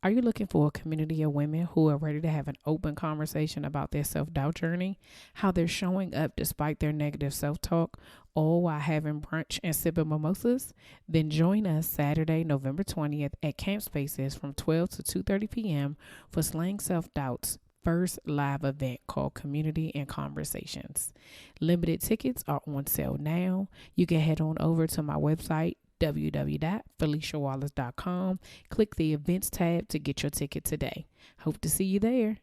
Are you looking for a community of women who are ready to have an open conversation about their self-doubt journey, how they're showing up despite their negative self-talk, all while having brunch and sipping mimosas? Then join us Saturday, November 20th at Camp Spaces from 12 to 2:30 p.m. for Slaying Self-Doubt's first live event called Community and Conversations. Limited tickets are on sale now. You can head on over to my website, www.feliciawallace.com. Click the events tab to get your ticket today. Hope to see you there.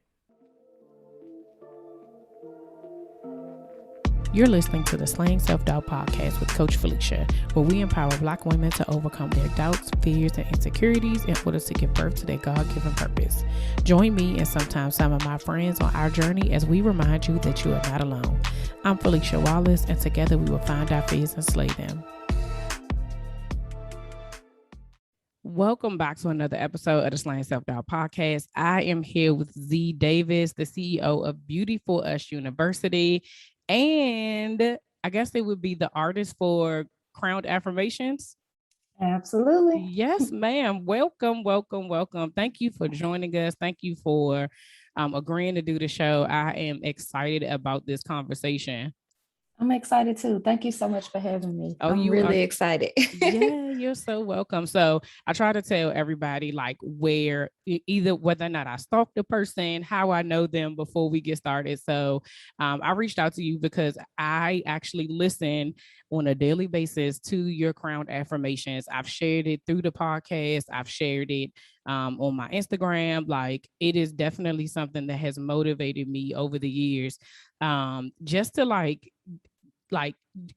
You're listening to the Slaying Self-Doubt podcast with Coach Felicia, where we empower Black women to overcome their doubts, fears, and insecurities in order to give birth to their God-given purpose. Join me and sometimes some of my friends on our journey as we remind you that you are not alone. I'm Felicia Wallace, and together we will find our fears and slay them. Welcome back to another episode of the Slaying Self-Doubt podcast. I am here with Zii Davis, the CEO of Beautiful Us University, and I guess they would be the artist for Crowned Affirmations. Absolutely. Yes, ma'am. Welcome. Thank you for joining us. Thank you for agreeing to do the show. I am excited about this conversation. I'm excited too. Thank you so much for having me. Oh, I'm really excited. Yeah, you're so welcome. So I try to tell everybody like whether or not I stalk the person, how I know them before we get started. So I reached out to you because I actually listen on a daily basis to your Crowned Affirmations. I've shared it through the podcast. I've shared it on my Instagram. Like, it is definitely something that has motivated me over the years, just to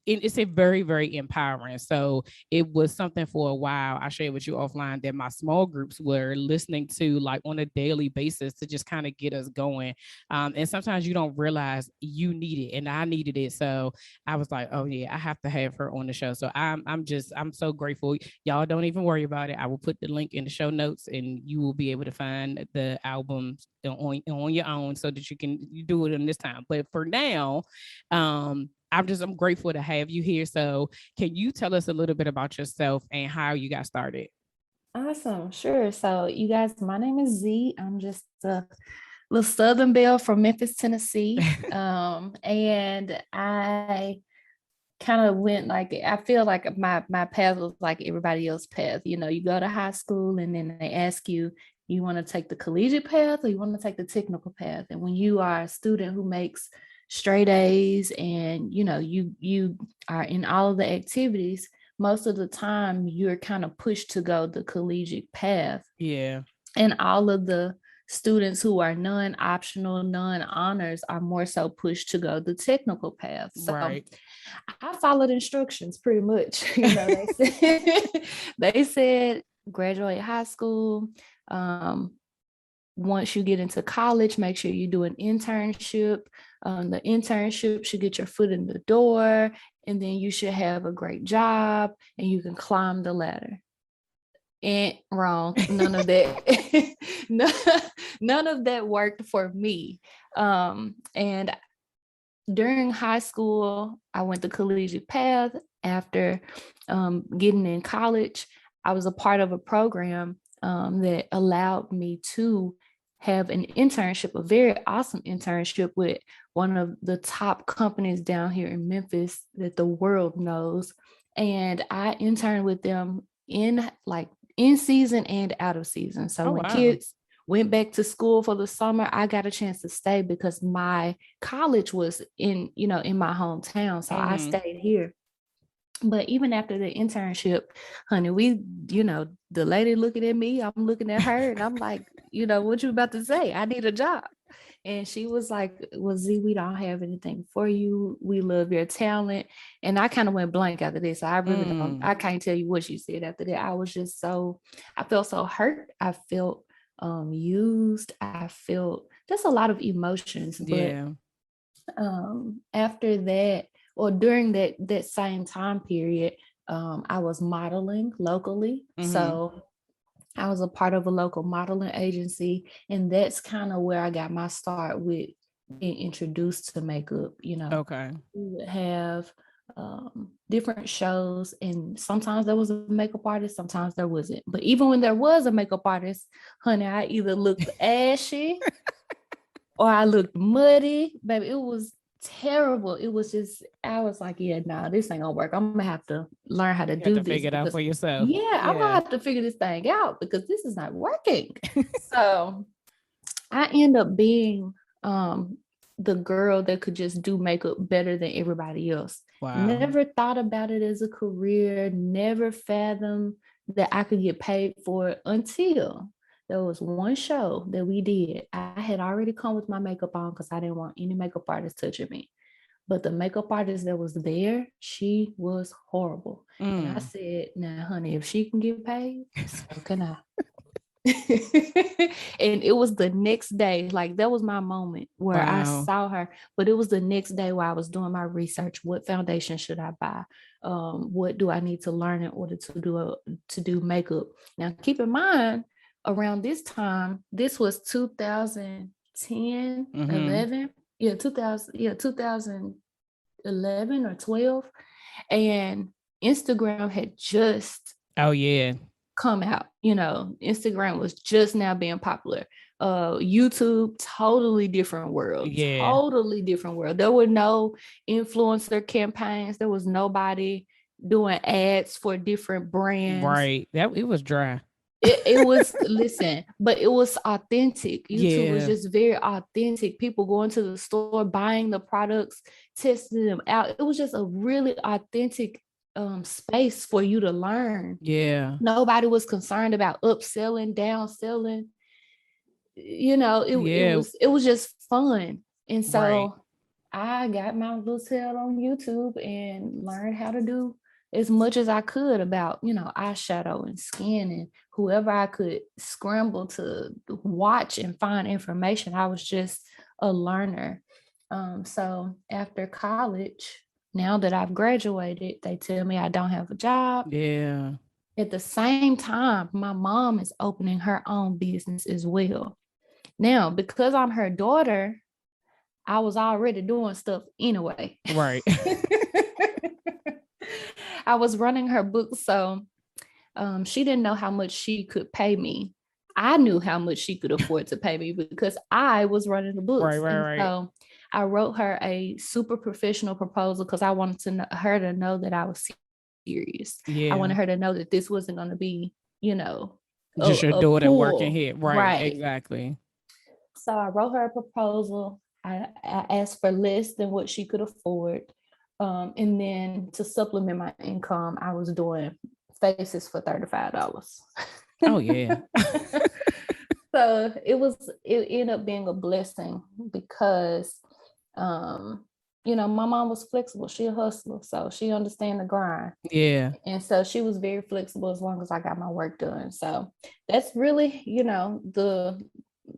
it's a very, very empowering. So it was something for a while. I shared with you offline that my small groups were listening to like on a daily basis to just kind of get us going. And sometimes you don't realize you need it, and I needed it. So I was like, oh yeah, I have to have her on the show. So I'm so grateful. Y'all don't even worry about it. I will put the link in the show notes, and you will be able to find the album on your own so that you can do it in this time. But for now, I'm grateful to have you here. So can you tell us a little bit about yourself and how you got started? Awesome. Sure. So you guys, my name is Zii. I'm just a little Southern belle from Memphis, Tennessee. And I kind of went like, I feel like my path was like everybody else's path. You know, you go to high school and then they ask you, you want to take the collegiate path or you want to take the technical path? And when you are a student who makes straight A's and you are in all of the activities, most of the time you're kind of pushed to go the collegiate path. Yeah. And all of the students who are non-optional, non-honors are more so pushed to go the technical path. So right. I followed instructions pretty much. They said graduate high school. Once you get into college, make sure you do an internship. The internship should get your foot in the door, and then you should have a great job and you can climb the ladder. And wrong. None of that. None of that worked for me. And during high school, I went the collegiate path. After getting in college, I was a part of a program that allowed me to have an internship, a very awesome internship with one of the top companies down here in Memphis that the world knows. And I interned with them in season and out of season. So when kids went back to school for the summer, I got a chance to stay because my college was in my hometown. So I stayed here. But even after the internship, honey, the lady looking at me, I'm looking at her, and I'm like, what you about to say? I need a job. And she was like, well, Zii, we don't have anything for you. We love your talent. And I kind of went blank after this. So I really I can't tell you what she said after that. I was just I felt so hurt. I felt used. I felt just a lot of emotions. Yeah. But after that, or during that same time period, I was modeling locally. So I was a part of a local modeling agency, and that's kind of where I got my start with being introduced to makeup. Okay. We would have different shows, and sometimes there was a makeup artist, sometimes there wasn't. But even when there was a makeup artist, honey, I either looked ashy or I looked muddy. Baby, it was terrible. It was just, I was like, yeah, nah, this ain't gonna work. I'm gonna have to learn how to You have do to this figure it out because, for yourself. yeah, I'm gonna have to figure this thing out because this is not working. So I end up being the girl that could just do makeup better than everybody else. Wow. Never thought about it as a career, never fathomed that I could get paid for it until there was one show that we did. I had already come with my makeup on because I didn't want any makeup artist touching me. But the makeup artist that was there, she was horrible. And I said, now, honey, if she can get paid, so can I. And it was the next day, like that was my moment where I saw her. But it was the next day where I was doing my research. What foundation should I buy? What do I need to learn in order to do makeup? Now keep in mind, around this time, this was 2010, 11. Yeah, 2011 or 12. And Instagram had just come out. Instagram was just now being popular. YouTube, totally different world. Totally different world. There were no influencer campaigns. There was nobody doing ads for different brands. Right. It was dry. It was, listen, but it was authentic. YouTube was just very authentic. People going to the store, buying the products, testing them out. It was just a really authentic space for you to learn. Yeah. Nobody was concerned about upselling, downselling. It was just fun. And so I got my little tail on YouTube and learned how to do as much as I could about, eyeshadow and skin, and whoever I could scramble to watch and find information. I was just a learner. So after college, now that I've graduated, they tell me I don't have a job. Yeah. At the same time, my mom is opening her own business as well. Now, because I'm her daughter, I was already doing stuff anyway. Right. I was running her books, so she didn't know how much she could pay me. I knew how much she could afford to pay me because I was running the books. Right. So I wrote her a super professional proposal because I wanted her to know that I was serious. I wanted her to know that this wasn't going to be, just your daughter working here. Right. Exactly. So I wrote her a proposal. I asked for less than what she could afford. And then to supplement my income, I was doing faces for $35. Oh, yeah. So it ended up being a blessing because, my mom was flexible. She a hustler, so she understand the grind. Yeah. And so she was very flexible as long as I got my work done. So that's really, the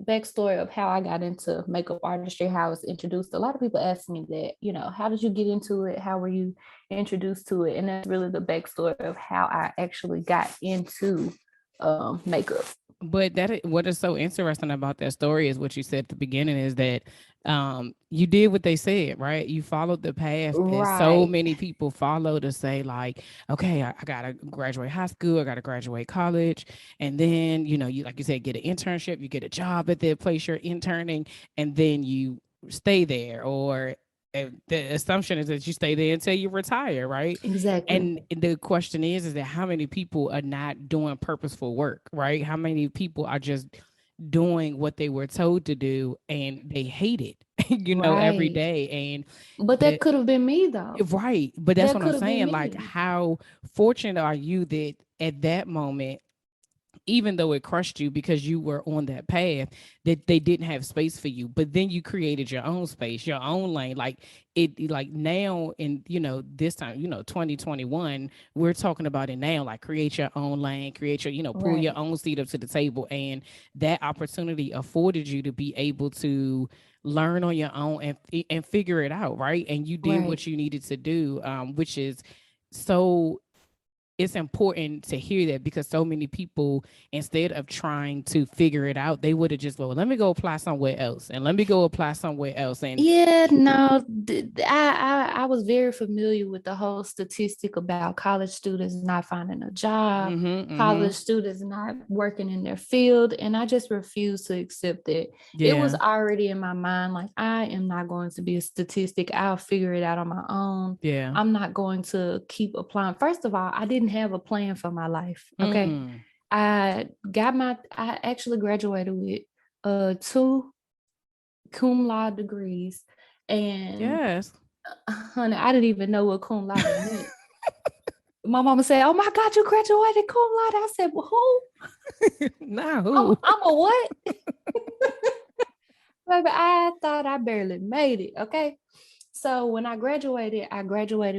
backstory of how I got into makeup artistry, how I was introduced. A lot of people ask me that, how did you get into it? How were you introduced to it? And that's really the backstory of how I actually got into makeup. But what is so interesting about that story is what you said at the beginning is that you did what they said, right? You followed the path that so many people follow to say, like, okay, I gotta graduate high school, I gotta graduate college, and then you like you said, get an internship, you get a job at the place you're interning, and then you stay there, or the assumption is that you stay there until you retire, right? Exactly. And the question is that how many people are not doing purposeful work, right? How many people are just doing what they were told to do and they hate it, every day. But that could have been me though. Right. But that's what I'm saying. Like, how fortunate are you that at that moment, even though it crushed you because you were on that path, that they didn't have space for you, but then you created your own space, your own lane. Like now in, this time, 2021, we're talking about it now, like create your own lane, create your, pull your own seat up to the table. And that opportunity afforded you to be able to learn on your own and figure it out. Right. And you did what you needed to do, which is so it's important to hear that, because so many people, instead of trying to figure it out, they would have just, well, let me go apply somewhere else, and let me go apply somewhere else. And yeah, no, I was very familiar with the whole statistic about college students not finding a job, college students not working in their field, and I just refused to accept it. It was already in my mind, like, I am not going to be a statistic. I'll figure it out on my own. Yeah, I'm not going to keep applying. First of all, I didn't have a plan for my life. Okay. I actually graduated with 2 cum laude degrees, and yes, honey, I didn't even know what cum laude meant. My mama said, "Oh my God, you graduated cum laude." I said, "Well, who?" Nah, who? I'm a what? Baby, I thought I barely made it. Okay. So when I graduated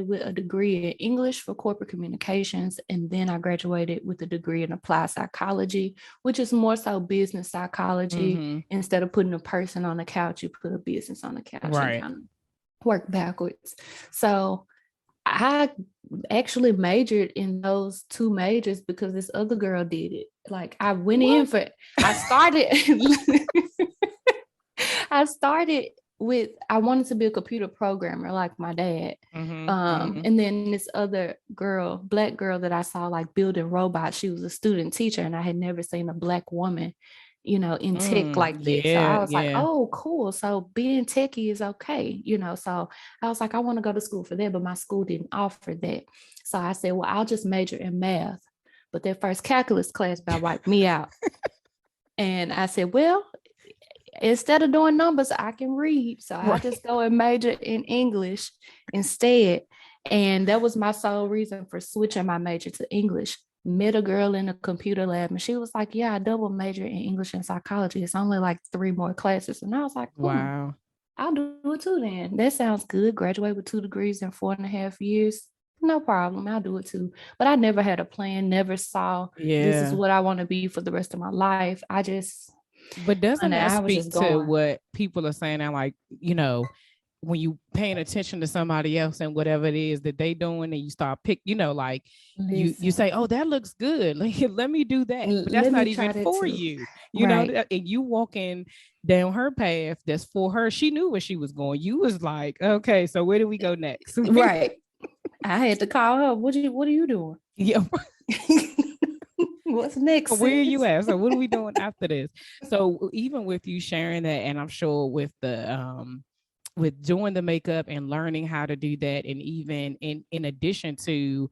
with a degree in English for corporate communications, and then I graduated with a degree in applied psychology, which is more so business psychology. Instead of putting a person on the couch, you put a business on the couch, right, and kind of work backwards. So I actually majored in those 2 majors because this other girl did it. Like, I went in for it. I started with, I wanted to be a computer programmer like my dad. And then this other girl, Black girl that I saw like building robots, she was a student teacher, and I had never seen a Black woman, in tech like that. So I was like, oh, cool. So being techie is okay, So I was like, I want to go to school for that, but my school didn't offer that. So I said, well, I'll just major in math. But that first calculus class about wiped me out. And I said, well, instead of doing numbers, I can read. So I just go and major in English instead. And that was my sole reason for switching my major to English. Met a girl in a computer lab, and she was like, yeah, I double major in English and psychology. It's only like 3 more classes. And I was like, wow, I'll do it too then. That sounds good. Graduate with 2 degrees in 4.5 years. No problem. I'll do it too. But I never had a plan, never saw this is what I want to be for the rest of my life. But doesn't that speak to what people are saying now? Like, when you paying attention to somebody else and whatever it is that they doing, and you start like, you say, oh, that looks good. Let me do that. But that's not even for you, and you walking down her path that's for her. She knew where she was going. You was like, okay, so where do we go next? Right. I had to call her. What are you doing? Yeah. What's next? Where are you at? So what are we doing after this? So even with you sharing that, and I'm sure with the with doing the makeup and learning how to do that, and even in addition to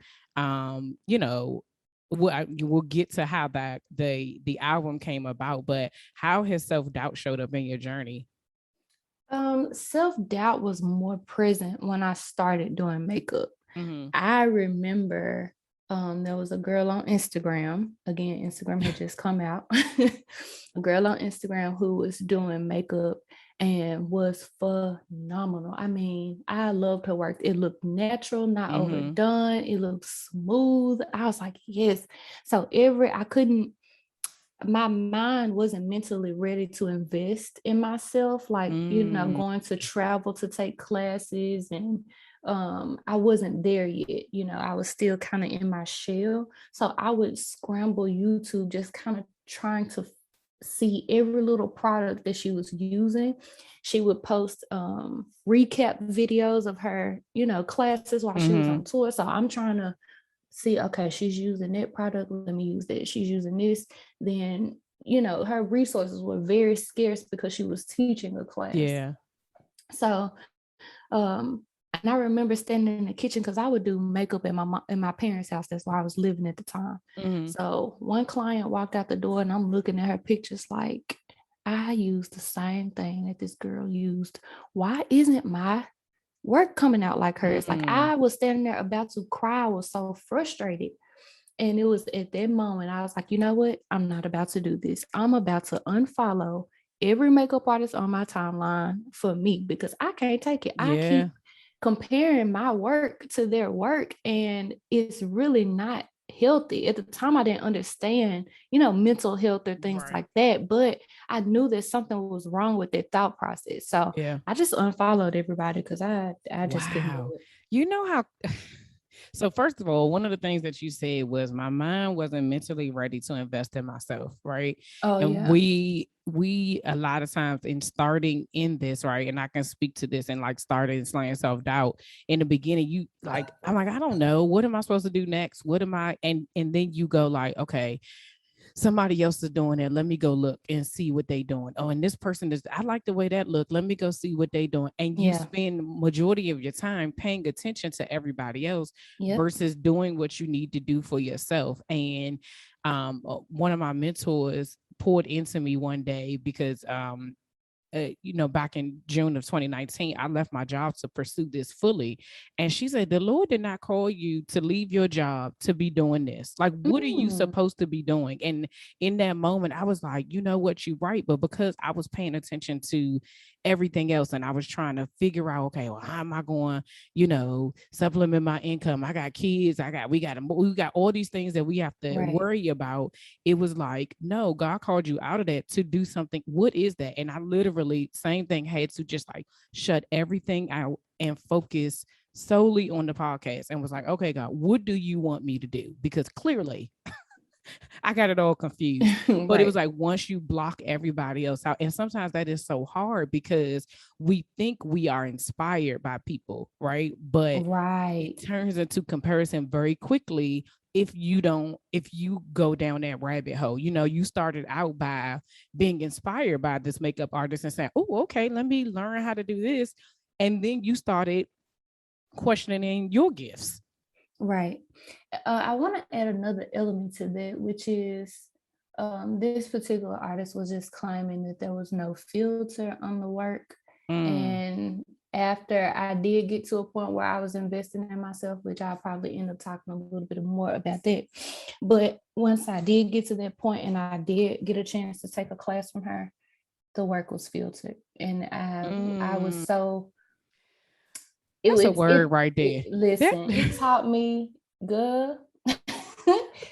we'll get to how the album came about, but how has self-doubt showed up in your journey? Self-doubt was more present when I started doing makeup. I remember there was a girl on Instagram. Again, Instagram had just come out. A girl on Instagram who was doing makeup and was phenomenal. I mean, I loved her work. It looked natural, not overdone. It looked smooth. I was like, yes. So my mind wasn't mentally ready to invest in myself, like, going to travel to take classes, and I wasn't there yet. I was still kind of in my shell. So I would scramble YouTube, just kind of trying to see every little product that she was using. She would post recap videos of her, classes while she was on tour. So I'm trying to see, okay, she's using that product, let me use that. She's using this. Then, her resources were very scarce because she was teaching a class. Yeah. So, and I remember standing in the kitchen because I would do makeup in my parents' house. That's where I was living at the time. So one client walked out the door, and I'm looking at her pictures like, I used the same thing that this girl used. Why isn't my work coming out like hers? Like, I was standing there about to cry. I was so frustrated. And it was at that moment I was like, you know what? I'm not about to do this. I'm about to unfollow every makeup artist on my timeline for me, because I can't take it. I keep comparing my work to their work, and it's really not healthy. At the time, I didn't understand, mental health or things like that, but I knew that something was wrong with their thought process. So I just unfollowed everybody because I just couldn't do it. You know how So first of all, one of the things that you said was my mind wasn't mentally ready to invest in myself, right? Oh And yeah. we a lot of times in starting in this, right? And I can speak to this and like starting slaying self-doubt in the beginning, you like, I'm like, I don't know, what am I supposed to do next? What am I? And then you go like, okay, somebody else is doing it. Let me go look and see what they doing. Oh, and this person is, I like the way that look. Let me go see what they doing. And you Yeah. spend majority of your time paying attention to everybody else Yep. versus doing what you need to do for yourself. And one of my mentors poured into me one day because back in June of 2019, I left my job to pursue this fully. And she said, the Lord did not call you to leave your job to be doing this. Like, what are you Mm. supposed to be doing? And in that moment, I was like, you know what, you're right. But because I was paying attention to everything else and I was trying to figure out, okay, well, how am I going, supplement my income? I got kids, we got all these things that we have to Right. worry about. It was like, no, God called you out of that to do something. What is that? And I literally, same thing, had to just like shut everything out and focus solely on the podcast and was like, okay, God, what do you want me to do? Because clearly I got it all confused. But it was Right. like once you block everybody else out, and sometimes that is so hard because we think we are inspired by people, right? But Right. it turns into comparison very quickly if you go down that rabbit hole. You started out by being inspired by this makeup artist and saying, oh, okay, let me learn how to do this. And then you started questioning your gifts. Right. I want to add another element to that, which is this particular artist was just claiming that there was no filter on the work. Mm. And after I did get to a point where I was investing in myself, which I'll probably end up talking a little bit more about that. But once I did get to that point and I did get a chance to take a class from her, the work was filtered. And I was Mm. so That's a word right there. That listen, it taught me, good.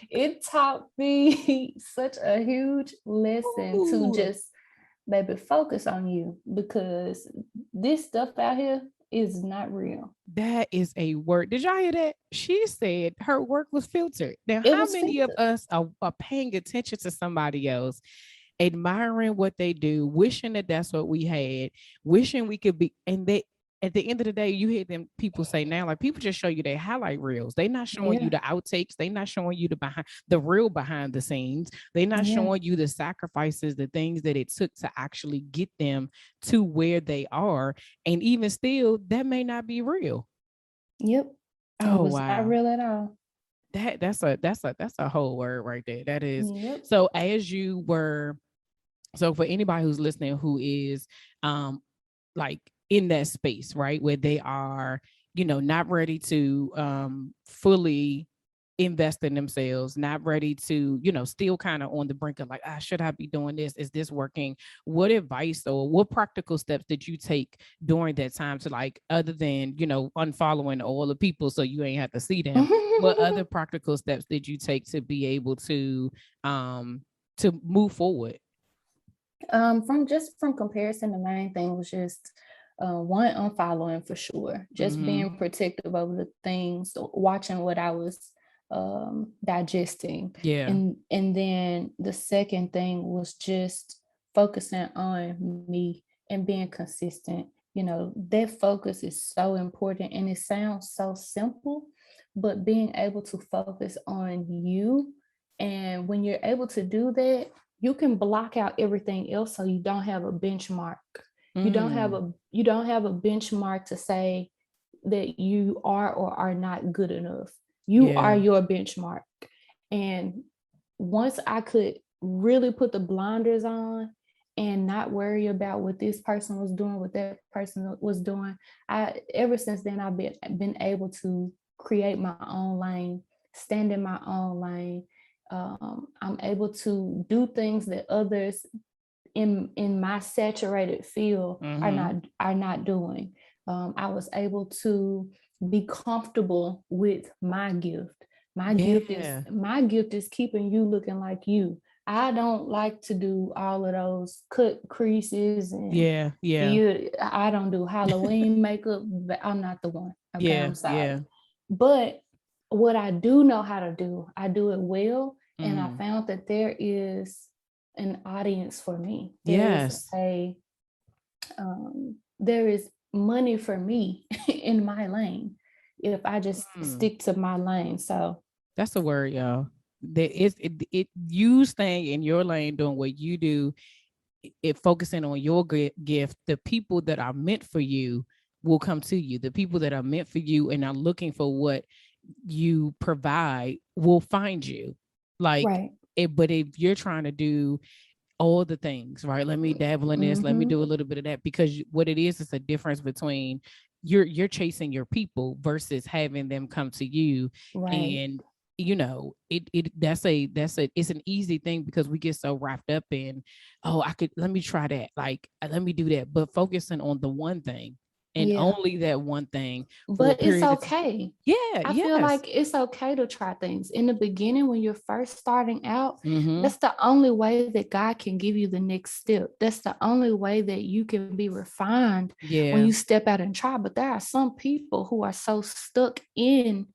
It taught me such a huge lesson to Ooh, just, baby, focus on you, because this stuff out here is not real. that is a word. Did y'all hear that? She said her work was filtered. Now, It how was many of filtered. us are paying attention to somebody else, admiring what they do, wishing that that's what we had, wishing we could be, and they at the end of the day, you hear them people say now, like people just show you their highlight reels. They not showing you Yeah. the outtakes. They not showing you the real behind the scenes. They not Yeah. showing you the sacrifices, the things that it took to actually get them to where they are. And even still, that may not be real. Yep. It Oh was not wow. real at all. That's a whole word right there. That is. Yep. So as you were, so for anybody who's listening who is um like in that space, right, where they are, not ready to fully invest in themselves, not ready to, still kind of on the brink of like, should I be doing this? Is this working? What advice or what practical steps did you take during that time to, like, other than, unfollowing all the people so you ain't have to see them? What other practical steps did you take to be able um to move forward? From comparison, the main thing was just one, unfollowing for sure. Just being Mm-hmm. protective of the things, watching what I was digesting. Yeah. And then the second thing was just focusing on me and being consistent. That focus is so important, and it sounds so simple, but being able to focus on you, and when you're able to do that, you can block out everything else, so you don't have a benchmark. Mm. You don't have a benchmark to say that you are or are not good enough. You are Yeah. your benchmark. And once I could really put the blinders on and not worry about what this person was doing, what that person was doing, I ever since then I've been able to create my own lane, stand in my own lane. I'm able to do things that others in my saturated field Mm-hmm. are not doing. I was able to be comfortable with my gift. Yeah. My gift is keeping you looking like you. I don't like to do all of those cut creases and Yeah. Yeah. I don't do Halloween makeup, but I'm not the one. Okay, Yeah. I'm sorry. Yeah. But what I do know how to do, I do it well. And I Mm. found that there is an audience for me. Yes. There is money for me in my lane if I just Mm. stick to my lane. So That's a word, y'all. You staying in your lane, doing what you do, it focusing on your gift. The people that are meant for you will come to you. The people that are meant for you and are looking for what you provide will find you. Like right. but if you're trying to do all the things, right? Let me dabble in this, let me Mm-hmm. do a little bit of that, because what it is a difference between you're chasing your people versus having them come to you. Right. And that's a it's an easy thing because we get so wrapped up in, oh, let me try that, like let me do that, but focusing on the one thing and Yeah. only that one thing for a But it's period of time. okay. Yeah, I feel yes. like it's okay to try things in the beginning when you're first starting out. Mm-hmm. That's the only way that God can give you the next step. That's the only way that you can be refined when Yeah. you step out and try. But there are some people who are so stuck in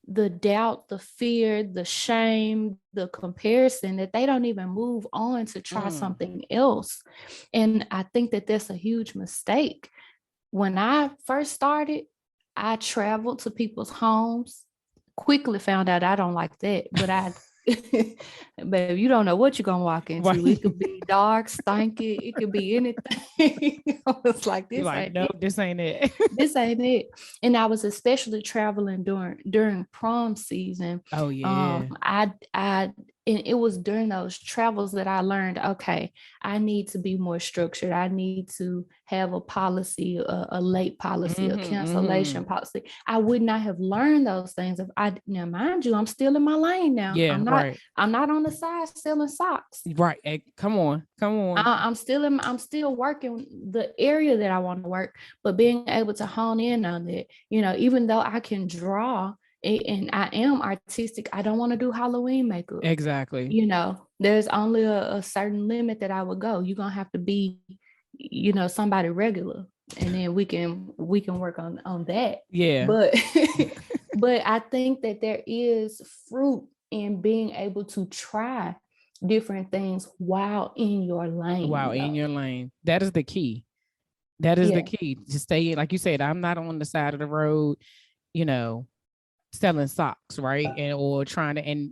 the doubt, the fear, the shame, the comparison that they don't even move on to try Mm. something else. And I think that that's a huge mistake. When I first started, I traveled to people's homes, quickly found out I don't like that, but babe, you don't know what you're gonna walk into. Right. It could be dark, stinky, it could be anything. I was like, You're this like, ain't no, it. this ain't it. This ain't it. And I was especially traveling during prom season. Oh yeah. I and it was during those travels that I learned, okay, I need to be more structured. I need to have a policy, a late policy, a Mm-hmm, mm-hmm. cancellation policy. I would not have learned those things if I, now mind you, I'm still in my lane now. Yeah, right. I'm not on the side selling socks. Right. Hey, come on. Come on. I'm still working the area that I want to work, but being able to hone in on it, even though I can draw and I am artistic, I don't want to do Halloween makeup. Exactly. There's only a certain limit that I would go. You're gonna have to be, somebody regular, and then we can work on that. Yeah. But but I think that there is fruit in being able to try different things while in your Wow, lane, in though. your lane. That is the key. That is the Yeah. key. To stay in, like you said, I'm not on the side of the road, you know, selling socks, right? And or trying to, and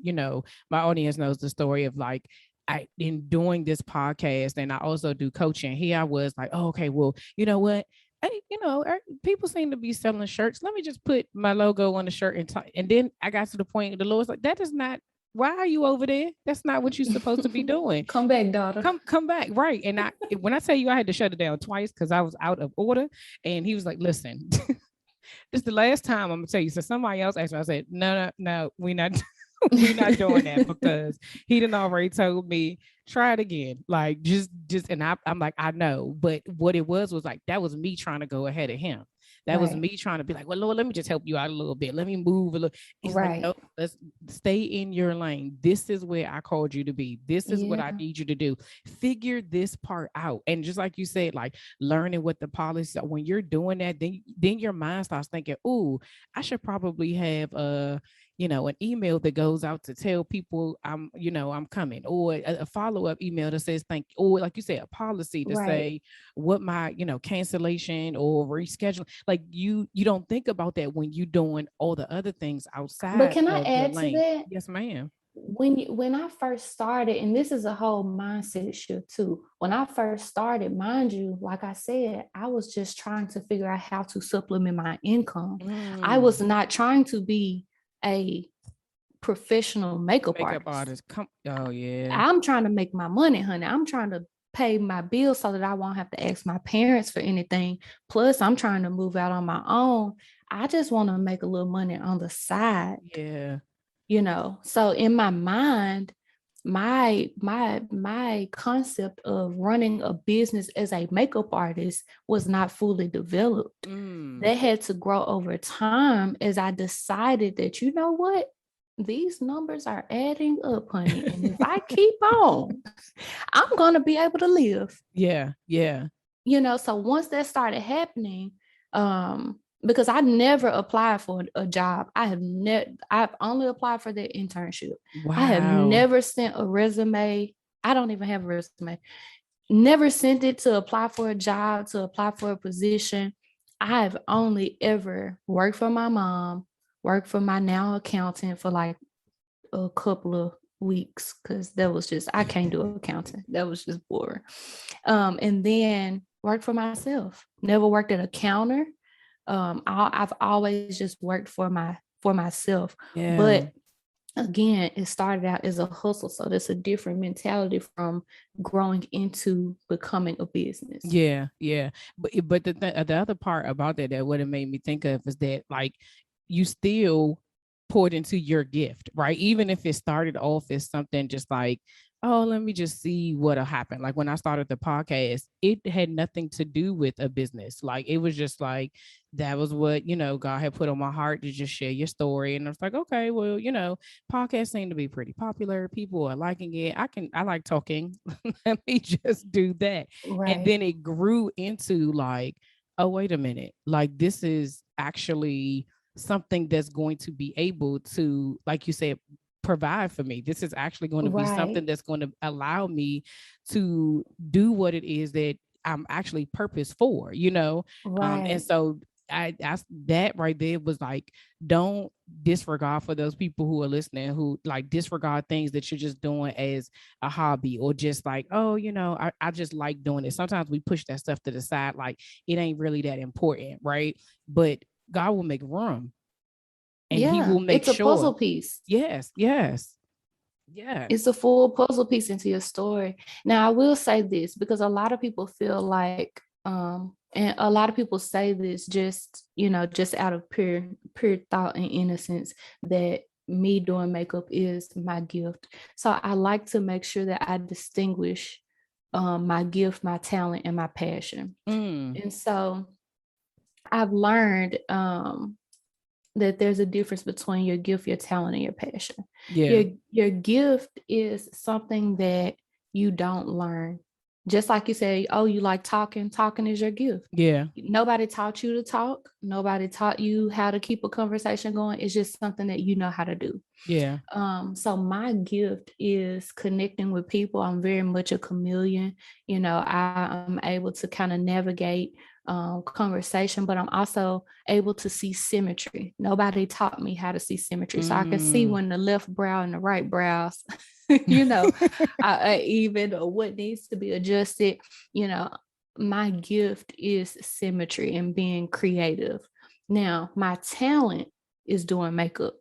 my audience knows the story of like I in doing this podcast, and I also do coaching. Here I was like, oh, okay, well, you know what? Hey, people seem to be selling shirts. Let me just put my logo on the shirt and then I got to the point the Lord's like, that is not, why are you over there? That's not what you're supposed to be doing. Come back, daughter. Come back, right? And when I tell you I had to shut it down twice because I was out of order, and he was like, listen, this is the last time I'm gonna tell you. So somebody else asked me, I said, no, we not we're not doing that because he didn't already told me try it again. Like just and I'm like, I know, but what it was like that was me trying to go ahead of him. That was Right. me trying to be like, well, Lord, let me just help you out a little bit. Let me move a little. He's like, Right. no, let's stay in your lane. This is where I called you to be. This is what I Yeah. need you to do. Figure this part out. And just like you said, like learning what the policy, when you're doing that, then your mind starts thinking, oh, I should probably have an email that goes out to tell people I'm coming, or a follow-up email that says thank you, or like you said, a policy to Right. say what my cancellation or rescheduling. Like you don't think about that when you're doing all the other things But outside can I of your add to lane. that? Yes, ma'am. When I first started, and this is a whole mindset shift too. When I first started, mind you, like I said, I was just trying to figure out how to supplement my income. I was not trying to be a professional makeup Makeup artist. artist, come. Oh yeah. I'm trying to make my money, honey. I'm trying to pay my bills so that I won't have to ask my parents for anything. Plus, I'm trying to move out on my own. I just want to make a little money on the side. Yeah. So in my mind, my concept of running a business as a makeup artist was not fully developed. That had to grow over time as I decided that, you know what, these numbers are adding up, honey, and if I keep on, I'm gonna be able to live. Yeah. So once that started happening, because I never applied for a job. I've only applied for the internship. I have Wow. never sent a resume. I don't even have a resume. Never sent it to apply for a job, to apply for a position. I've only ever worked for my mom, worked for my now accountant for like a couple of weeks, because that was just, I can't do accounting. That was just boring. And then worked for myself. Never worked at a counter. I've always just worked for myself. Yeah. But again, it started out as a hustle. So that's a different mentality from growing into becoming a business. Yeah, yeah. But the other part about that what it made me think of is that like you still poured into your gift, right? Even if it started off as something just like, oh, let me just see what'll happen. Like when I started the podcast, it had nothing to do with a business. Like it was just like that was what, God had put on my heart to just share your story. And I was like, okay, well, podcasts seem to be pretty popular. People are liking it. I like talking. Let me just do that. And Right. then it grew into like, oh, wait a minute. Like this is actually something that's going to be able to, like you said, provide for me. This is actually going to be something Right. that's going to allow me to do what it is that I'm actually purpose for. And Right. so I that right there was like, don't disregard for those people who are listening, who like disregard things that you're just doing as a hobby, or just like, oh, I just like doing it. Sometimes we push that stuff to the side, like it ain't really that important, right? But God will make room, and he Yeah. will make It's a sure. puzzle piece. Yes, yes, yes. It's a full puzzle piece into your story. Now, I will say this because a lot of people feel like, and a lot of people say this just, just out of pure thought and innocence, that me doing makeup is my gift. So I like to make sure that I distinguish my gift, my talent, and my passion. Mm, And so I've learned that there's a difference between your gift, your talent, and your passion. yeah, Your gift is something that you don't learn. Just like you say, oh, you like talking. Talking is your gift. yeah, Nobody taught you to talk. Nobody taught you how to keep a conversation going. It's just something that you know how to do. yeah, So my gift is connecting with people. I'm very much a chameleon. I am able to kind of navigate conversation, but I'm also able to see symmetry. Nobody taught me how to see symmetry. So I can see mm. when the left brow and the right brows, you know, I even or what needs to be adjusted. You know, my gift is symmetry and being creative. Now, my talent is doing makeup.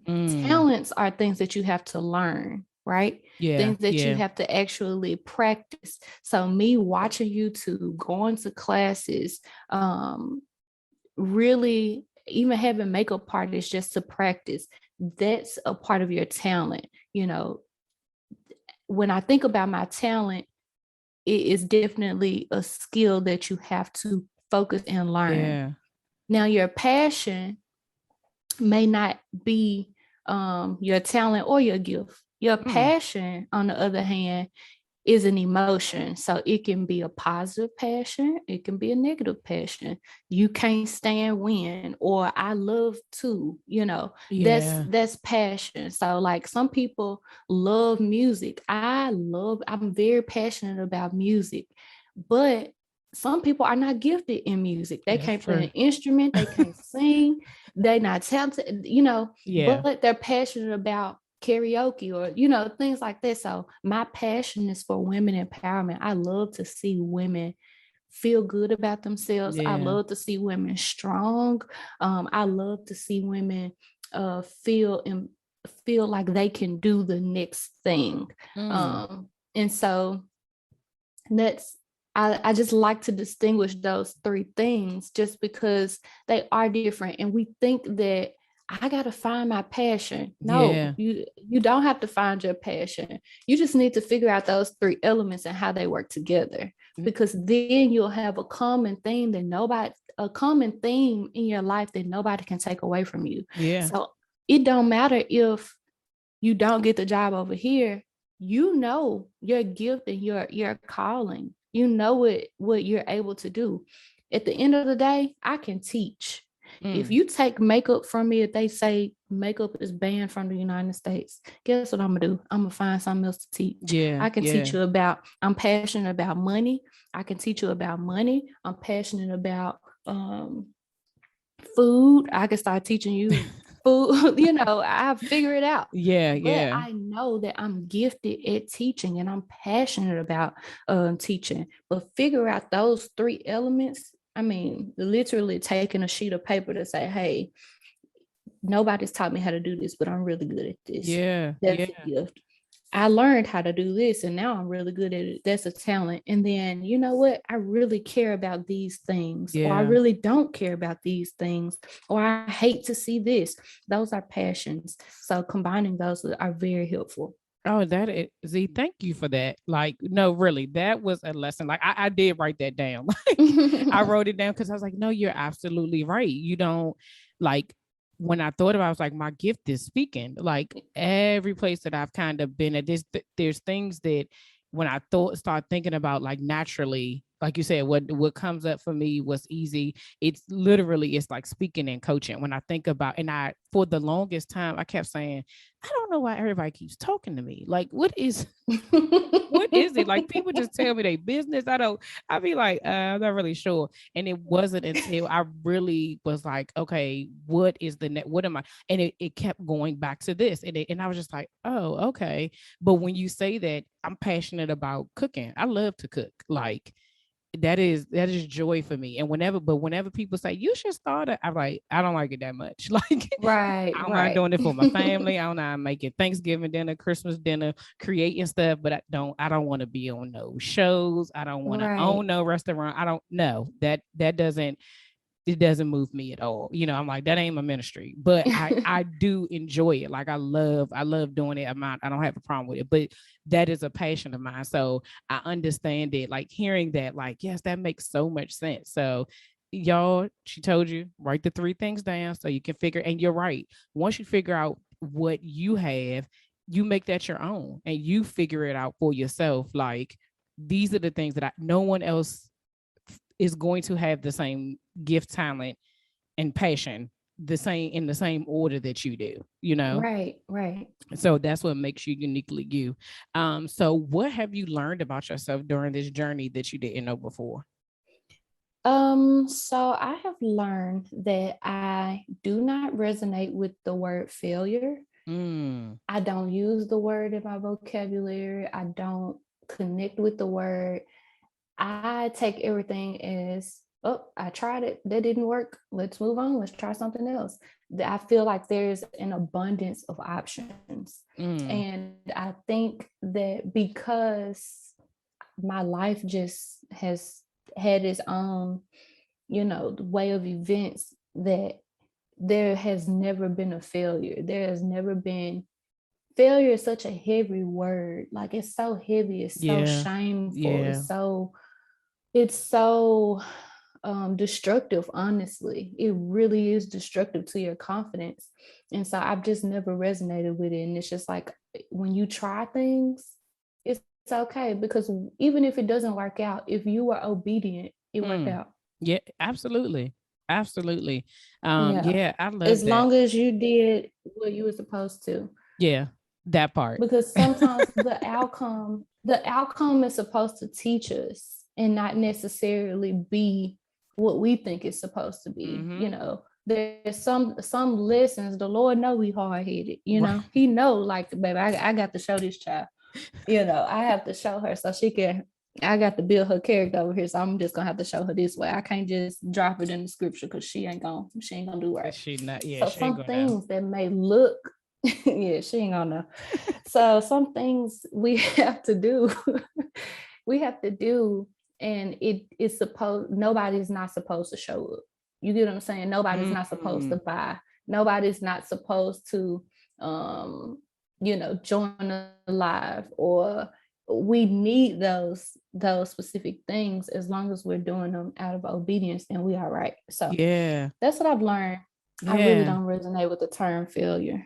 Mm. Talents are things that you have to learn, right? Yeah, Things that you yeah, have to actually practice. So me watching YouTube, going to classes, really even having makeup parties just to practice, that's a part of your talent. When I think about my talent, it is definitely a skill that you have to focus and learn. yeah. Now, your passion may not be your talent or your gift. Your Mm. passion, on the other hand, is an emotion. So it can be a positive passion, it can be a negative passion. You can't stand when, or I love to, Yeah. that's passion. So like some people love music. I'm very passionate about music, but some people are not gifted in music. They That's can't play true. an instrument, they can't sing, they're not talented, Yeah. but they're passionate about karaoke or things like that. So my passion is for women empowerment. I love to see women feel good about themselves. I Yeah. love to see women strong. I love to see women feel like they can do the next thing. Mm. And so that's I just like to distinguish those three things just because they are different. And we think that I got to find my passion. No, Yeah. you don't have to find your passion. You just need to figure out those three elements and how they work together, because then you'll have a common theme in your life that nobody can take away from you. Yeah. So it don't matter if you don't get the job over here. Your gift and your calling. What you're able to do. At the end of the day, I can teach. If you take makeup from me, if they say makeup is banned from the United States, guess what I'm gonna do? I'm gonna find something else to teach. Yeah. I can teach you about, I'm passionate about money. I can teach you about money. I'm passionate about food. I can start teaching you food. I figure it out. Yeah. But Yeah. I know that I'm gifted at teaching and I'm passionate about teaching. But figure out those three elements. I mean, literally taking a sheet of paper to say, hey, nobody's taught me how to do this, but I'm really good at this. Yeah. That's a gift. I learned how to do this and now I'm really good at it. That's a talent. And then, you know what? I really care about these things, or I really don't care about these things, or I hate to see this. Those are passions. So combining those are very helpful. Oh, that is Zii. Thank you for that. Like, no, really, that was a lesson. Like, I did write that down. Like, I wrote it down because I was like, no, you're absolutely right. You don't like when I thought about it, I was like, my gift is speaking. Like every place that I've kind of been at, there's things that when I start thinking about like naturally, like you said, what comes up for me was easy. It's like speaking and coaching. When I think about, and for the longest time, I kept saying, I don't know why everybody keeps talking to me. Like, what is it? Like people just tell me their business. I'd be like, I'm not really sure. And it wasn't until I really was like, okay, what is what am I? And it kept going back to this. And I was just like, oh, okay. But when you say that, I'm passionate about cooking. I love to cook. Like, that is joy for me. And whenever people say you should start it, I'm like, I don't like it that much. Like, right, I don't mind doing it for my family. I don't mind making Thanksgiving dinner, Christmas dinner, creating stuff, but I don't want to be on no shows. I don't want to own no restaurant. I don't know that doesn't, it doesn't move me at all. I'm like, that ain't my ministry, but I do enjoy it. Like I love doing it. I don't have a problem with it, but that is a passion of mine. So I understand it. Like hearing that, like, yes, that makes so much sense. So y'all, she told you, write the 3 things down so you can figure, and you're right. Once you figure out what you have, you make that your own and you figure it out for yourself. Like these are the things that no one else is going to have the same gift, talent, and passion in the same order that you do, right. So that's what makes you uniquely you. So what have you learned about yourself during this journey that you didn't know before? So I have learned that I do not resonate with the word failure. I don't use the word in my vocabulary. I don't connect with the word. I take everything as, oh, I tried it. That didn't work. Let's move on. Let's try something else. I feel like there's an abundance of options. And I think that because my life just has had its own, way of events, that there has never been a failure. There has never been failure is such a heavy word. Like it's so heavy. It's so shameful. It's so destructive. Honestly, it really is destructive to your confidence. And so I've just never resonated with it. And it's just like when you try things, it's okay, because even if it doesn't work out, if you were obedient, it worked out. Yeah, absolutely. I love as that. long as you did what you were supposed to. Yeah, that part. Because sometimes the outcome is supposed to teach us and not necessarily be what we think it's supposed to be. There's some lessons, the Lord know we hard-headed, right. He know, like, baby, I got to show this child, I have to show her so she can, I got to build her character over here. So I'm just gonna have to show her this way. I can't just drop it in the scripture because she ain't gonna do right. So some things that may look yeah, she ain't gonna know. So some things we have to do, and it's supposed, nobody's not supposed to show up. You get what I'm saying? Nobody's not supposed to buy. Nobody's not supposed to join live, or we need those specific things. As long as we're doing them out of obedience, then we are right. So yeah, that's what I've learned. I really don't resonate with the term failure.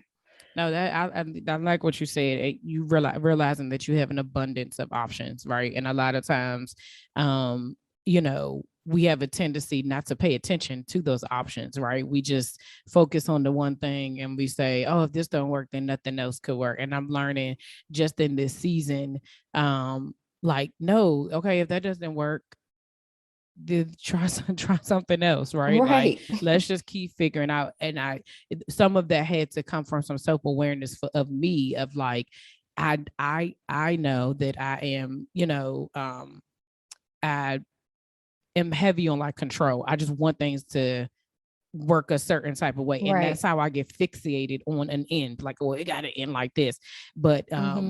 No, that I like what you said. You realizing that you have an abundance of options, right? And a lot of times, we have a tendency not to pay attention to those options, right? We just focus on the one thing and we say, oh, if this don't work, then nothing else could work. And I'm learning just in this season, like, no, okay, if that doesn't work, then try something else, right? Like, Right. let's just keep figuring out. And some of that had to come from some self-awareness of me, of like, I know that I am, I am heavy on like control. I just want things to work a certain type of way. And Right. that's how I get fixated on an end, like, oh, it got to end like this. But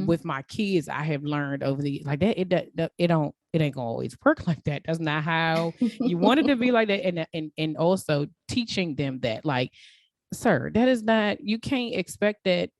with my kids, I have learned over the like that it ain't gonna always work like that. That's not how you want it to be like that. And also teaching them that, like, sir, that is not, you can't expect that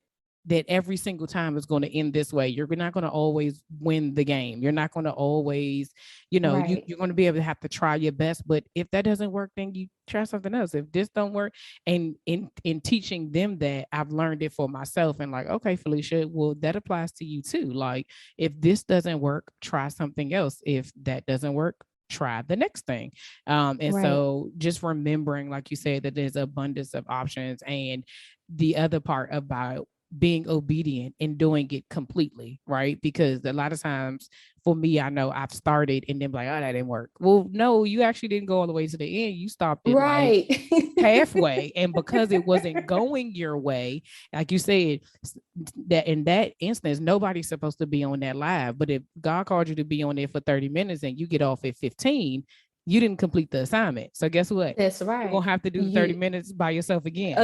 every single time is going to end this way. You're not going to always win the game. You're not going to always, Right. you're going to be able to have to try your best. But if that doesn't work, then you try something else. If this don't work, and in teaching them that, I've learned it for myself. And like, okay, Felicia, well, that applies to you too. Like, if this doesn't work, try something else. If that doesn't work, try the next thing. And Right. so just remembering, like you said, that there's abundance of options. And the other part about being obedient and doing it completely, right? Because a lot of times for me, I know I've started and then like, oh, that didn't work. Well, no, you actually didn't go all the way to the end. You stopped it like Right. halfway. And because it wasn't going your way, like you said, that in that instance, nobody's supposed to be on that live. But if God called you to be on there for 30 minutes and you get off at 15, you didn't complete the assignment. So guess what? That's You're right. gonna have to do the 30 minutes by yourself again.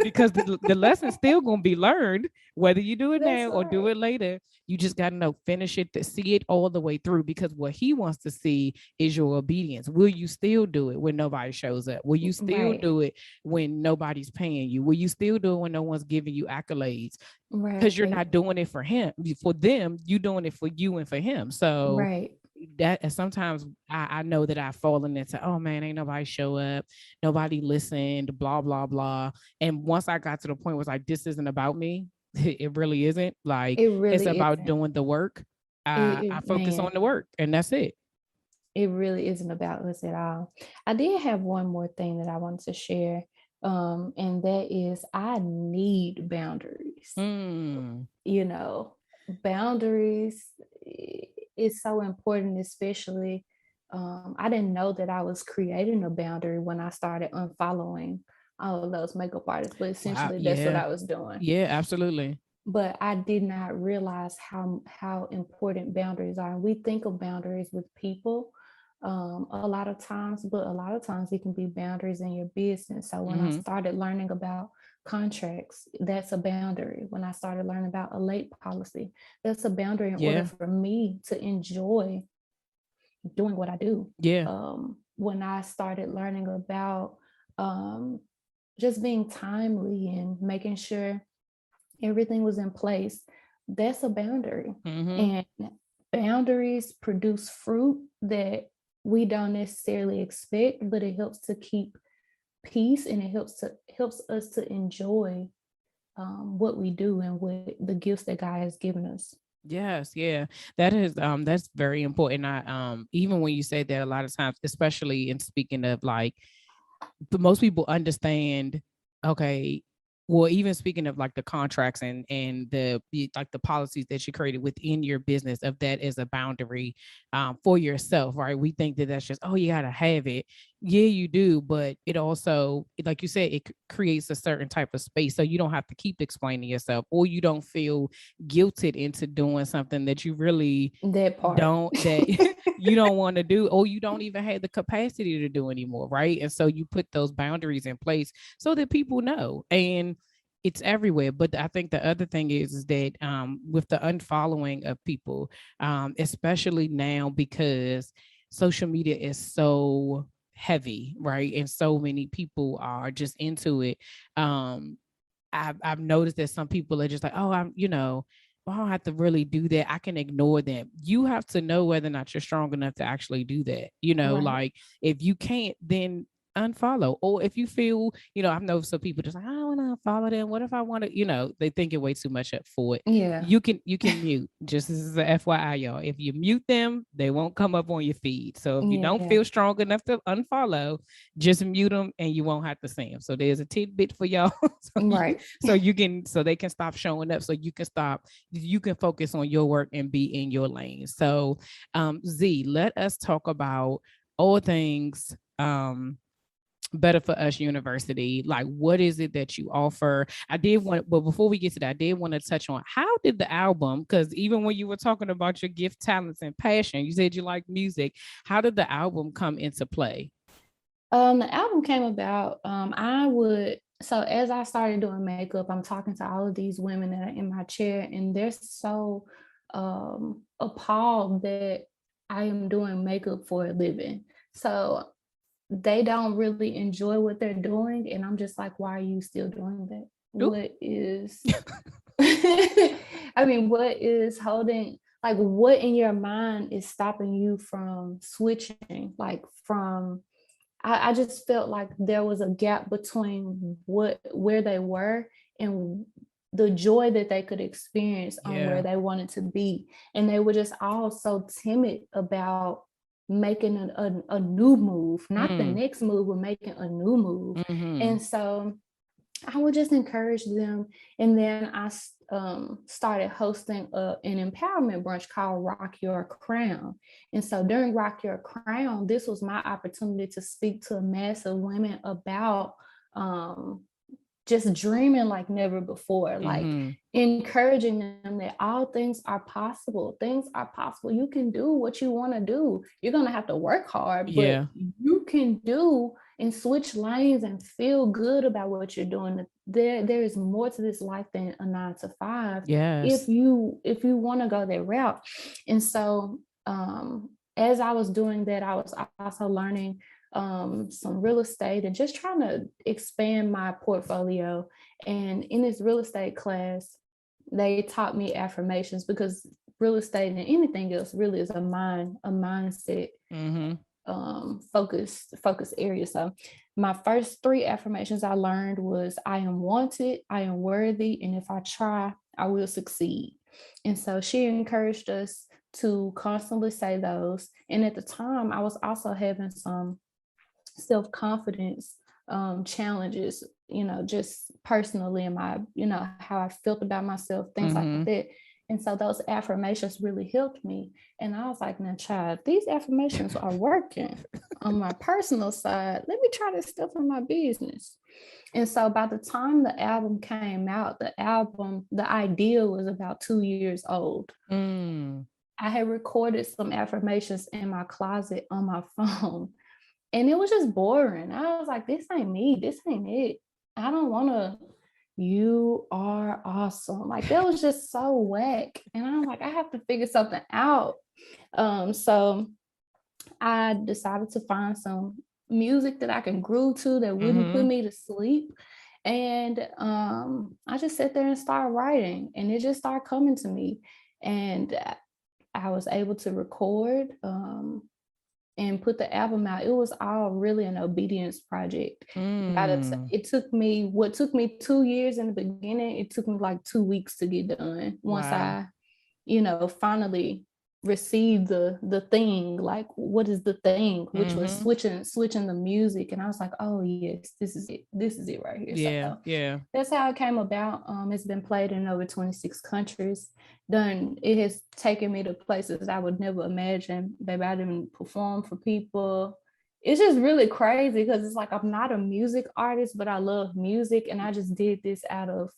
Because the lesson's still going to be learned, whether you do it That's now or do it later. You just got to know, finish it, to see it all the way through, because what he wants to see is your obedience. Will you still do it when nobody shows up? Will you still Right. do it when nobody's paying you? Will you still do it when no one's giving you accolades? Because you're not doing it for him, for them, you're doing it for you and for him. So Right. that sometimes I know that I've fallen into, oh man, ain't nobody show up, nobody listened, blah, blah, blah. And once I got to the point where it's like, this isn't about me, it really isn't. Like, It it's really about isn't. doing the work. I focus on the work, and that's it. It really isn't about us at all. I did have one more thing that I wanted to share. And that is, I need boundaries. Boundaries is so important, especially I didn't know that I was creating a boundary when I started unfollowing all of those makeup artists, but essentially that's what I was doing. Yeah, absolutely. But I did not realize how important boundaries are. And we think of boundaries with people a lot of times, but a lot of times it can be boundaries in your business. So when I started learning about contracts, that's a boundary. When I started learning about a late policy, that's a boundary in order for me to enjoy doing what I do. When I started learning about just being timely and making sure everything was in place, that's a boundary. And boundaries produce fruit that we don't necessarily expect, but it helps to keep peace, and it helps us to enjoy what we do and what the gifts that God has given us. Yes, yeah. That is that's very important. I even when you say that, a lot of times, especially in speaking of like, most people understand, okay, well, even speaking of like the contracts and the like the policies that you created within your business, of that as a boundary for yourself, right? We think that that's just, oh, you gotta have it. Yeah, you do, but it also, like you said, it creates a certain type of space, so you don't have to keep explaining yourself, or you don't feel guilted into doing something that you really don't, that you don't want to do, or you don't even have the capacity to do anymore, right? And so you put those boundaries in place so that people know, and it's everywhere. But I think the other thing is that with the unfollowing of people, especially now, because social media is so heavy, right? And so many people are just into it. I've noticed that some people are just like, oh, I don't have to really do that. I can ignore them. You have to know whether or not you're strong enough to actually do that. Right. Like, if you can't, then unfollow. Or if you feel, I know some people just like, I don't want to unfollow them. What if I want to, they think it way too much up for it. Yeah. You can mute. Just as a FYI, y'all. If you mute them, they won't come up on your feed. So if you don't Yeah. feel strong enough to unfollow, just mute them and you won't have to see them. So there's a tidbit for y'all. Right. So they can stop showing up. So you can focus on your work and be in your lane. So Z, let us talk about all things Better for Us University. Like, what is it that you offer? But before we get to that, I did want to touch on how did the album, because even when you were talking about your gift, talents, and passion, you said you like music. How did the album come into play? The album came about. So as I started doing makeup, I'm talking to all of these women that are in my chair, and they're so appalled that I am doing makeup for a living. So they don't really enjoy what they're doing. And I'm just like, why are you still doing that? Ooh. What is, I mean, what is holding, like, what in your mind is stopping you from switching? Like, I just felt like there was a gap between where they were and the joy that they could experience on where they wanted to be. And they were just all so timid about making a new move, not the next move, but making a new move. Mm-hmm. And so I would just encourage them. And then I started hosting an empowerment brunch called Rock Your Crown. And so during Rock Your Crown, this was my opportunity to speak to a mass of women about just dreaming like never before, like encouraging them that all things are possible. Things are possible. You can do what you want to do. You're going to have to work hard, but you can do and switch lanes and feel good about what you're doing. There is more to this life than a 9 to 5. Yes. If you want to go that route. And so as I was doing that, I was also learning some real estate and just trying to expand my portfolio. And in this real estate class, they taught me affirmations, because real estate and anything else really is a mindset focus area. So my first 3 affirmations I learned was, I am wanted, I am worthy, and if I try, I will succeed. And so she encouraged us to constantly say those. And at the time, I was also having some self-confidence challenges, just personally in my, how I felt about myself, things like that. And so those affirmations really helped me. And I was like, now, child, these affirmations are working on my personal side. Let me try this stuff in my business. And so by the time the album came out, the idea was about 2 years old. I had recorded some affirmations in my closet on my phone. And it was just boring. I was like, this ain't me. This ain't it. I don't want to. You are awesome. Like, that was just so whack. And I'm like, I have to figure something out. So I decided to find some music that I can groove to that wouldn't put me to sleep. And I just sat there and started writing, and it just started coming to me. And I was able to record and put the album out. It was all really an obedience project. It took me, what took me 2 years in the beginning, it took me like 2 weeks to get done. Once I, finally received the thing, like, what is the thing, which was switching the music. And I was like, oh yes, this is it right here. So that's how it came about. It's been played in over 26 countries. It has taken me to places I would never imagine. Baby, I didn't perform for people. It's just really crazy, because it's like, I'm not a music artist, but I love music, and I just did this out of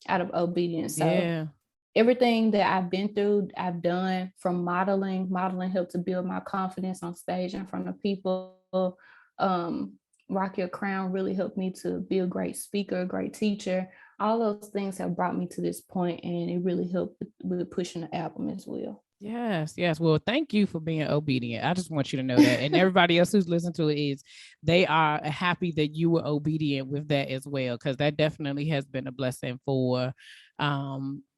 obedience. So everything that I've been through, I've done. From modeling helped to build my confidence on stage in front of people. Rock Your Crown really helped me to be a great speaker, a great teacher. All those things have brought me to this point, and it really helped with pushing the album as well. Yes. Well, thank you for being obedient. I just want you to know that. And everybody else who's listening to it, they are happy that you were obedient with that as well, because that definitely has been a blessing for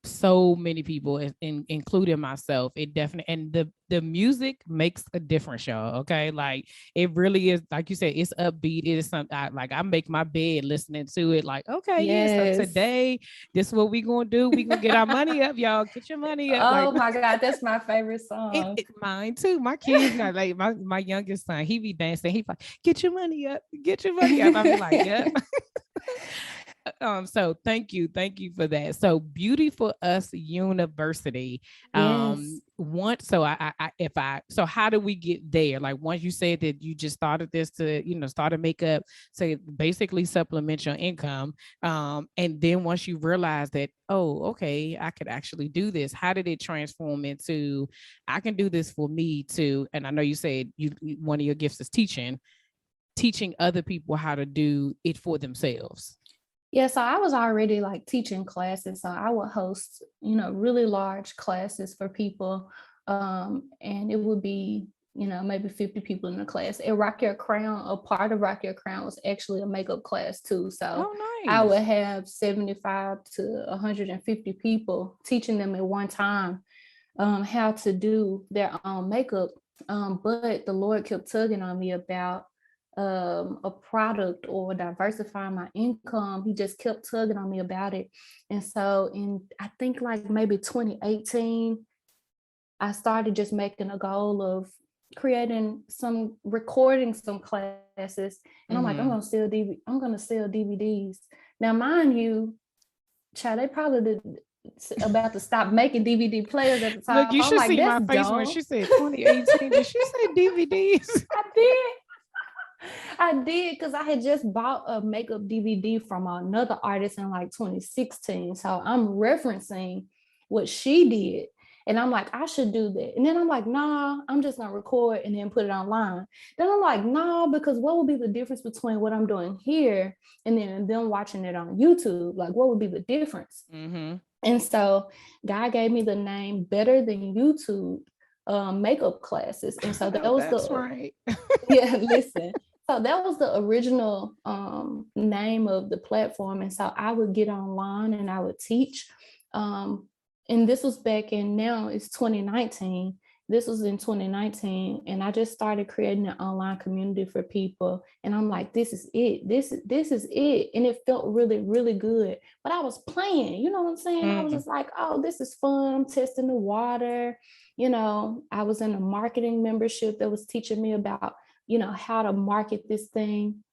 so many people, including myself. It definitely, and the music makes a difference, y'all. Okay, like it really is. Like you said, it's upbeat. It is something I make my bed listening to it. Like, okay, yeah. So Yes. today, this is what we gonna do. We gonna get our money up, y'all. Get your money up. Oh my God, that's my favorite song. Mine too. My kids got like my youngest son. He be dancing. He like, get your money up. Get your money up. I be like, yep. So thank you for that. So Beauty for Us University. Yes. So how do we get there? Like, once you said that you just started this to, start a makeup, so basically supplement your income, and then once you realize that, oh, okay, I could actually do this, how did it transform into, I can do this for me too? And I know you said one of your gifts is teaching other people how to do it for themselves. Yeah, so I was already like teaching classes. So I would host, really large classes for people. And it would be, maybe 50 people in the class. And Rock Your Crown, a part of Rock Your Crown was actually a makeup class too. So nice. I would have 75 to 150 people teaching them at one time how to do their own makeup. But the Lord kept tugging on me about a product or diversifying my income. He just kept tugging on me about it. And so I think like maybe 2018, I started just making a goal of recording some classes. And I'm like, I'm gonna sell DVDs. Now, mind you, child, they probably about to stop making DVD players at the time. Look, you should see my face when she said 2018. Did she say DVDs? I did, because I had just bought a makeup DVD from another artist in like 2016. So I'm referencing what she did. And I'm like, I should do that. And then I'm like, nah, I'm just gonna record and then put it online. Then I'm like, nah, because what would be the difference between what I'm doing here and then them watching it on YouTube? Like, what would be the difference? And so God gave me the name Better Than YouTube makeup classes. And so that was right. Yeah, listen. So that was the original name of the platform. And so I would get online and I would teach. And this was back in, now it's 2019. This was in 2019. And I just started creating an online community for people. And I'm like, this is it. This is it. And it felt really, really good. But I was playing, you know what I'm saying? I was just like, oh, this is fun. I'm testing the water. I was in a marketing membership that was teaching me about, how to market this thing.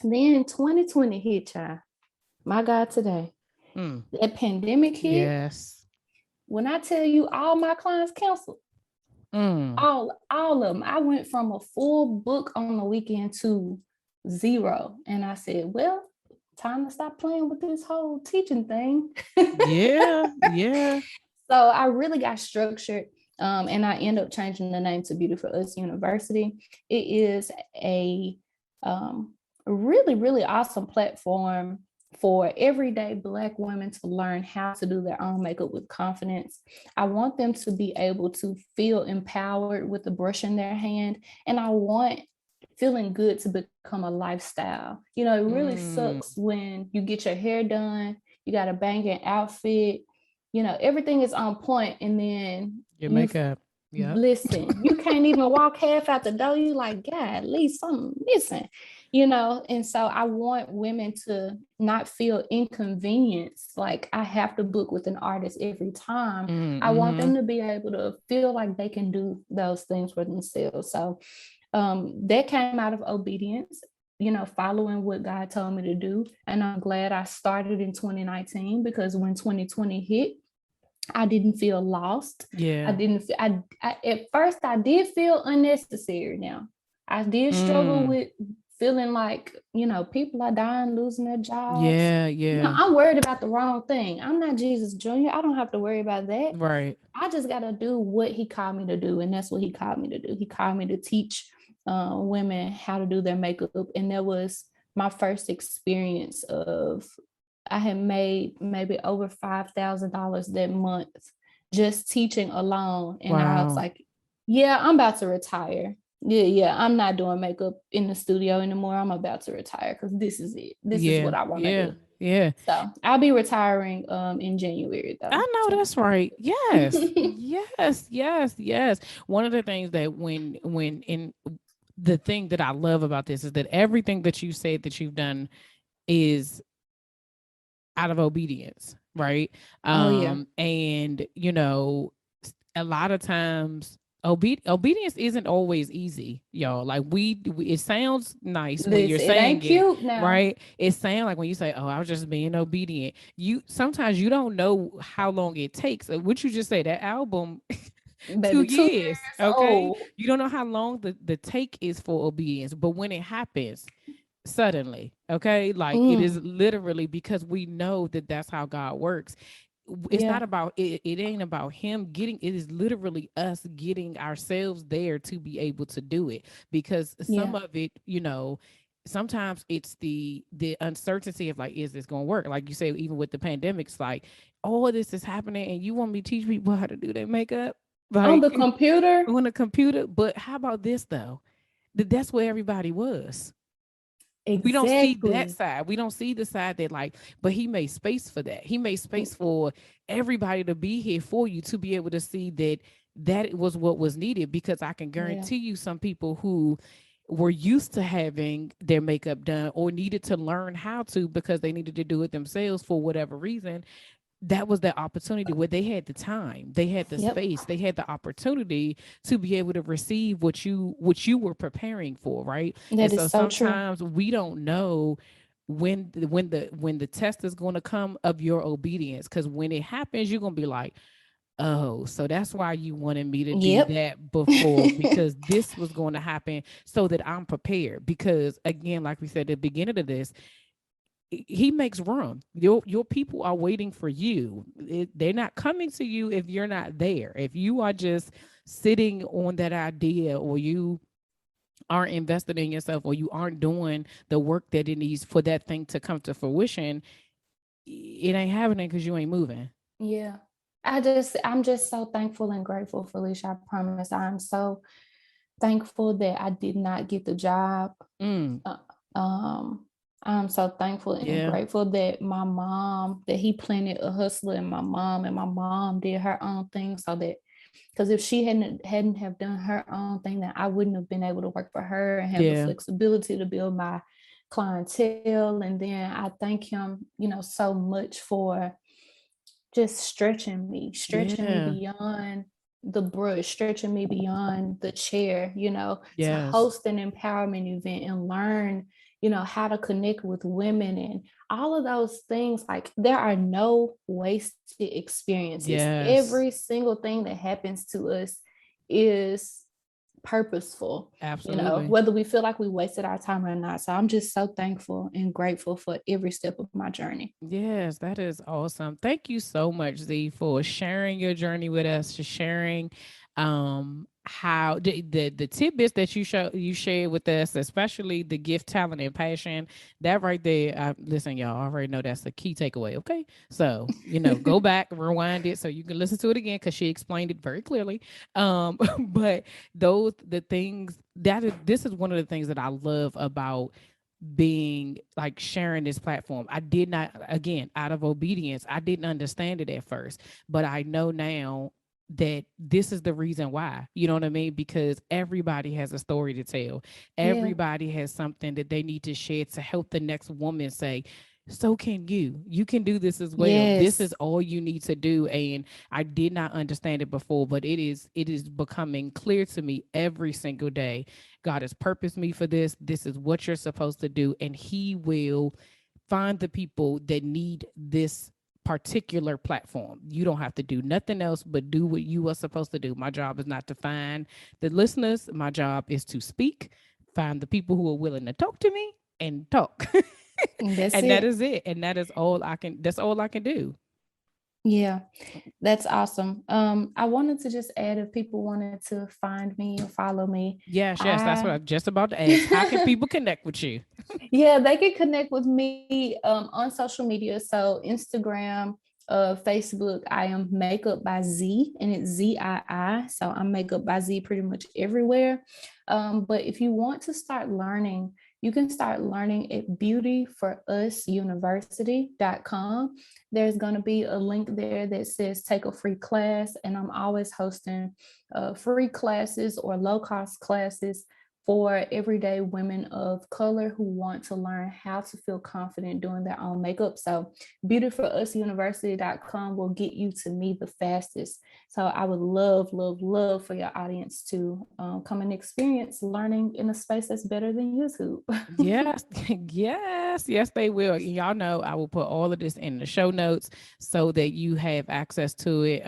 Then 2020 hit, child. My God, today. That pandemic hit. Yes. When I tell you all my clients canceled, all of them. I went from a full book on the weekend to 0. And I said, well, time to stop playing with this whole teaching thing. Yeah. So I really got structured. And I end up changing the name to Beauty for Us University. It is a really, really awesome platform for everyday Black women to learn how to do their own makeup with confidence. I want them to be able to feel empowered with the brush in their hand. And I want feeling good to become a lifestyle. It really sucks when you get your hair done, you got a banging outfit, everything is on point, and then your makeup. Yeah. Listen, you can't even walk half out the door. You like, God, at least something missing, And so I want women to not feel inconvenienced. Like I have to book with an artist every time. I want them to be able to feel like they can do those things for themselves. So that came out of obedience, following what God told me to do. And I'm glad I started in 2019, because when 2020 hit, I didn't feel lost. Yeah. At first I did feel unnecessary. Now I did struggle with feeling like, people are dying, losing their jobs. Yeah. I'm worried about the wrong thing. I'm not Jesus Jr. I don't have to worry about that. Right. I just got to do what he called me to do. And that's what he called me to do. He called me to teach women how to do their makeup. And that was my first experience of, I had made maybe over $5,000 that month just teaching alone. And I was like, yeah, I'm about to retire. Yeah, I'm not doing makeup in the studio anymore. I'm about to retire because this is it. This is what I want to do. Yeah. So I'll be retiring in January I though. know So that's right. Yes. Yes. Yes. Yes. One of the things that when in the thing that I love about this is that everything that you said that you've done is out of obedience, right? oh yeah. And a lot of times obedience isn't always easy, y'all. Like it sounds nice when you're This it ain't saying it, cute now. right? It sounds like when you say, oh, I was just being obedient, you sometimes you don't know how long it takes. What you just say, that album, two Baby, 2 years years okay, old. you don't know how long the take is for obedience, but when it happens suddenly, okay, like it is Mm, literally because we know that that's how God works. It's yeah, not about it, it ain't about him getting, it is literally us getting ourselves there to be able to do it, because some yeah. of it, sometimes it's the uncertainty of like, is this going to work? Like you say, even with the pandemics, like all of this is happening and you want me to teach people how to do their makeup, On like the computer. on a computer. But how about this though? That's where everybody was. We don't see that Exactly. side. We don't see the side that like, but he made space for that. He made space for everybody to be here for you to be able to see that that was what was needed, because I can Yeah. guarantee you some people who were used to having their makeup done or needed to learn how to because they needed to do it themselves for whatever reason, that was the opportunity where they had the time, they had the Yep. space, they had the opportunity to be able to receive what you were preparing for, right? And That so is so true. sometimes we don't know when the test is going to come of your obedience, because when it happens you're going to be like, oh, so that's why you wanted me to do Yep. that before, because this was going to happen so that I'm prepared. Because again, like we said at the beginning of this, he makes room. Your people are waiting for you. They're not coming to you if you're not there. If you are just sitting on that idea, or you aren't invested in yourself, or you aren't doing the work that it needs for that thing to come to fruition, it ain't happening because you ain't moving. Yeah. I'm just so thankful and grateful, Felicia. I promise. I'm so thankful that I did not get the job. Mm, Uh, um, I'm so thankful and yeah, grateful that my mom, that he planted a hustler in my mom, and my mom did her own thing, so that, because if she hadn't have done her own thing, then I wouldn't have been able to work for her and have the yeah, flexibility to build my clientele. And then I thank him, so much for just stretching me yeah, beyond the brush, stretching me beyond the chair, to yes, host an empowerment event and learn, how to connect with women and all of those things. Like, there are no wasted experiences. yes, Every single thing that happens to us is purposeful, absolutely. whether we feel like we wasted our time or not. So I'm just so thankful and grateful for every step of my journey. Yes, that is awesome. Thank you so much, Z, for sharing your journey with us, for sharing how the tidbits that you shared with us, especially the gift, talent, and passion. That right there, listen, y'all, I already know that's the key takeaway. Okay. So, go back, rewind it so you can listen to it again, because she explained it very clearly. But the things this is one of the things that I love about being like sharing this platform. I did not, again, out of obedience, I didn't understand it at first, but I know now that this is the reason why. You know what I mean? Because everybody has a story to tell. Yeah. Everybody has something that they need to share to help the next woman say, so can you. You can do this as well. This is Yes. all you need to do. And I did not understand it before, but it is becoming clear to me every single day. God has purposed me for this. This is what you're supposed to do. And he will find the people that need this particular platform. You don't have to do nothing else but do what you are supposed to do. My job is not to find the listeners. My job is to speak, find the people who are willing to talk to me and talk. That's And that it. is it. And that's all I can do. Yeah, that's awesome. I wanted to just add, if people wanted to find me or follow me, Yes, yes, that's what I I'm just about to ask. How can people connect with you? yeah, they can connect with me on social media. So Instagram, Facebook, I am Makeup by Z, and it's ZII. So I'm Makeup by Z pretty much everywhere. But if you want to start learning you can start learning at beautyforusuniversity.com. There's going to be a link there that says take a free class, and I'm always hosting free classes or low-cost classes for everyday women of color who want to learn how to feel confident doing their own makeup. So beautyforusuniversity.com will get you to me the fastest. So I would love, love, love for your audience to come and experience learning in a space that's better than YouTube. Yes, yes, they will. And y'all know I will put all of this in the show notes so that you have access to it.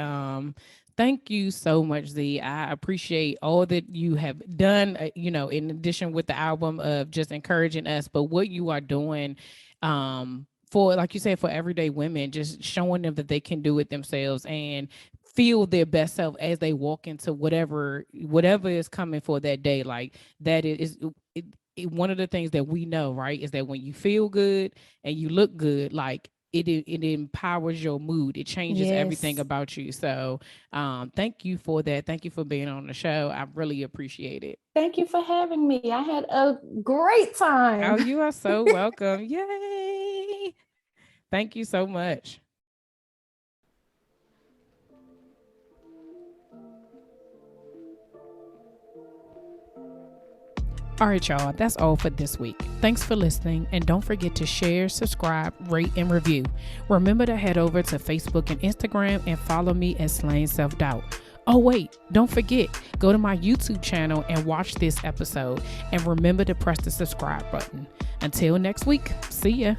Thank you so much, Zii. I appreciate all that you have done, in addition with the album of just encouraging us, but what you are doing for, like you said, for everyday women, just showing them that they can do it themselves and feel their best self as they walk into whatever is coming for that day. Like that is one of the things that we know, right, is that when you feel good and you look good, like it empowers your mood. It changes everything about you. So thank you for that. Thank you for being on the show. I really appreciate it. Thank you for having me. I had a great time. Oh, you are so welcome. Yay. Thank you so much. All right, y'all, that's all for this week. Thanks for listening, and don't forget to share, subscribe, rate, and review. Remember to head over to Facebook and Instagram and follow me at Slaying Self-Doubt. Oh, wait, don't forget, go to my YouTube channel and watch this episode, and remember to press the subscribe button. Until next week, see ya.